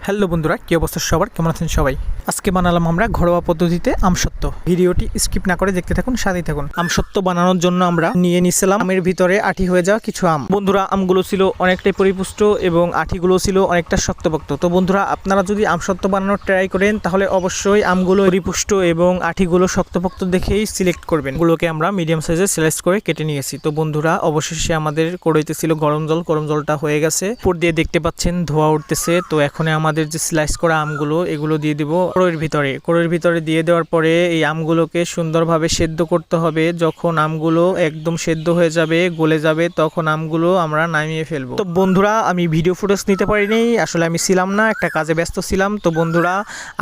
Hello বন্ধুরা, কি অবস্থা সবার? কেমন আছেন সবাই? আজকে বানালাম আমরা ঘরোয়া পদ্ধতিতে আমসত্ত্ব। ভিডিওটি স্কিপ না করে দেখতে থাকুন, সাথেই থাকুন। আমসত্ত্ব বানানোর জন্য আমরা নিয়ে নিছিলাম আমের ভিতরে আঠি হয়ে যাওয়া কিছু আম। বন্ধুরা, আমগুলো ছিল অনেকটাই পরিপুষ্ট এবং আঠিগুলো ছিল অনেকটা শক্তপোক্ত। তো বন্ধুরা, আপনারা যদি আমসত্ত্ব বানানোর ট্রাই করেন তাহলে অবশ্যই আমগুলো পরিপুষ্ট এবং আঠিগুলো শক্তপোক্ত দেখেই সিলেক্ট করবেন। এগুলোকে আমরা মিডিয়াম সাইজে স্লাইস করে কেটে নিয়েছি। তো বন্ধুরা, অবশেষে আমাদের কড়াইতে ছিল গরম জলটা হয়ে গেছে। উপর দিয়ে দেখতে পাচ্ছেন ধোঁয়া উঠতেছে। তো এখন আমাদের যে স্লাইস করা আমগুলো এগুলো দিয়ে দিব কড়াইয়ের ভিতরে দিয়ে দেওয়ার পরে এই আমগুলোকে সুন্দরভাবে সেদ্ধ করতে হবে। যখন আমগুলো একদম সেদ্ধ হয়ে যাবে, গলে যাবে, তখন আমগুলো আমরা নামিয়ে ফেলবো। তো বন্ধুরা, আমি ভিডিও ফুটেজ নিতে পারিনি, আসলে আমি ছিলাম না, একটা কাজে ব্যস্ত ছিলাম। তো বন্ধুরা,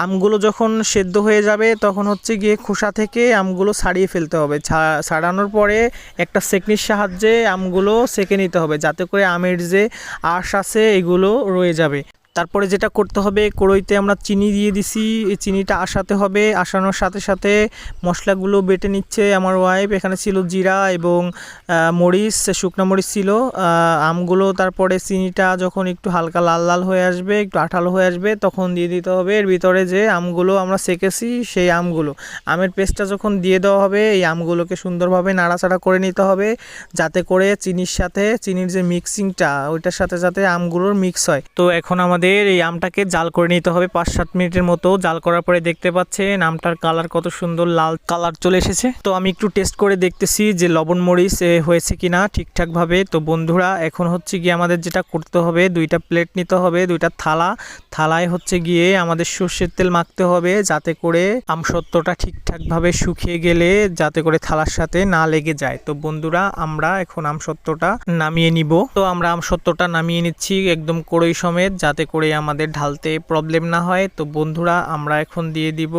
আমগুলো যখন সেদ্ধ হয়ে যাবে তখন হচ্ছে গিয়ে খোসা থেকে আমগুলো ছাড়িয়ে ফেলতে হবে। ছাড়ানোর পরে একটা সেকনির সাহায্যে আমগুলো সেকে নিতে হবে, যাতে করে আমের যে আঁশ আছে এগুলো রয়ে যাবে। তারপরে যেটা করতে হবে, কড়াইতে আমরা চিনি দিয়ে দিছি, এই চিনিটা আসাতে হবে। আসানোর সাথে সাথে মশলাগুলো বেটে নিচ্ছে আমার ওয়াইফ। এখানে ছিল জিরা এবং মরিচ, শুকনো মরিচ ছিল। আমগুলো তারপরে চিনিটা যখন একটু হালকা লাল লাল হয়ে আসবে, একটু আঠালো হয়ে আসবে, তখন দিয়ে দিতে হবে এর ভিতরে যে আমগুলো আমরা সেকেছি সেই আমগুলো। আমের পেস্টটা যখন দিয়ে দেওয়া হবে, এই আমগুলোকে সুন্দরভাবে নাড়াচাড়া করে নিতে হবে, যাতে করে চিনির যে মিক্সিংটা ওইটার সাথে যাতে আমগুলোর মিক্স হয়। তো এখন আমাদের এই আমটাকে জাল করে নিতে হবে 5-7 মিনিটের মতো। জাল করার পরে দেখতে পাচ্ছেন আমটার কালার কত সুন্দর লাল কালার চলে এসেছে। তো আমি একটু টেস্ট করে দেখতেছি যে লবণ মরিচ হয়েছে কিনা ঠিকঠাক ভাবে। তো বন্ধুরা, এখন হচ্ছে গিয়ে আমাদের যেটা করতে হবে, 2টা প্লেট নিতে হবে, 2টা থালায় হচ্ছে গিয়ে আমাদের সর্ষের তেল মাখতে হবে, যাতে করে আমসত্ত্বটা ঠিকঠাক ভাবে শুকিয়ে গেলে যাতে করে থালার সাথে না লেগে যায়। তো বন্ধুরা, আমরা এখন আমসত্ত্বটা নামিয়ে নিব। তো আমরা আমসত্ত্বটা নামিয়ে নিচ্ছি একদম কড়াই সমেত, যাতে করে আমাদের ঢালতে প্রবলেম না হয়। তো বন্ধুরা, আমরা এখন দিয়ে দিব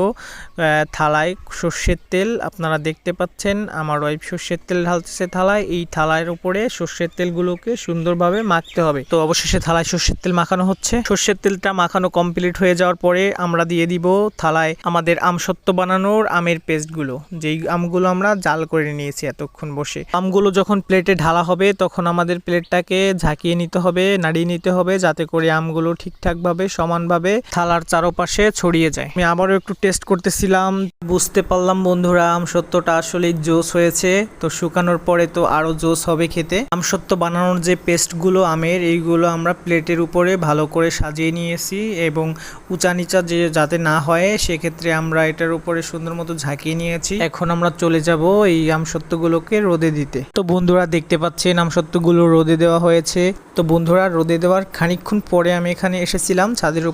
থালায় সর্ষের তেল। আপনারা দেখতে পাচ্ছেন আমার ওয়াইফ সর্ষের তেল ঢালতেছে থালায়। এই থালার উপরে সর্ষের তেলগুলোকে সুন্দরভাবে মাখতে হবে। তো অবশেষে থালায় সর্ষের তেল মাখানো হচ্ছে। সর্ষের তেলটা মাখানো কমপ্লিট হয়ে যাওয়ার পরে আমরা দিয়ে দিব থালায় আমাদের আমসত্ত্ব বানানোর আমের পেস্টগুলো, যেই আমগুলো আমরা জাল করে নিয়েছি এতক্ষণ বসে। আমগুলো যখন প্লেটে ঢালা হবে তখন আমাদের প্লেটটাকে ঝাঁকিয়ে নিতে হবে, নাড়িয়ে নিতে হবে, যাতে করে আমগুলো ঠিকঠাকভাবে সমানভাবে থালার চারপাশে ছড়িয়ে যায়। আমি আবারও একটু টেস্ট করতেছিলাম, বুঝতে পারলাম বন্ধুরা আমসত্ত্বটা আসলে জোস হয়েছে। তো শুকানোর পরে তো আরো জোস হবে খেতে। আমসত্ত্ব বানানোর যে পেস্টগুলো আমের, এইগুলো আমরা প্লেটের উপরে ভালো করে সাজিয়ে নিয়েছি এবং উঁচা নিচা যাতে না হয় সেক্ষেত্রে আমরা এটার উপরে সুন্দর মতো ঝাঁকিয়ে নিয়েছি। এখন আমরা চলে যাব এই আমসত্ত্বগুলোকে রোদে দিতে। তো বন্ধুরা, দেখতে পাচ্ছেন আমসত্ত্বগুলো রোদে দেওয়া হয়েছে। তো বন্ধুরা, রোদে দেওয়ার খানিকক্ষণ পরে আমি এখানে এসেছিলাম ছাদের উপর।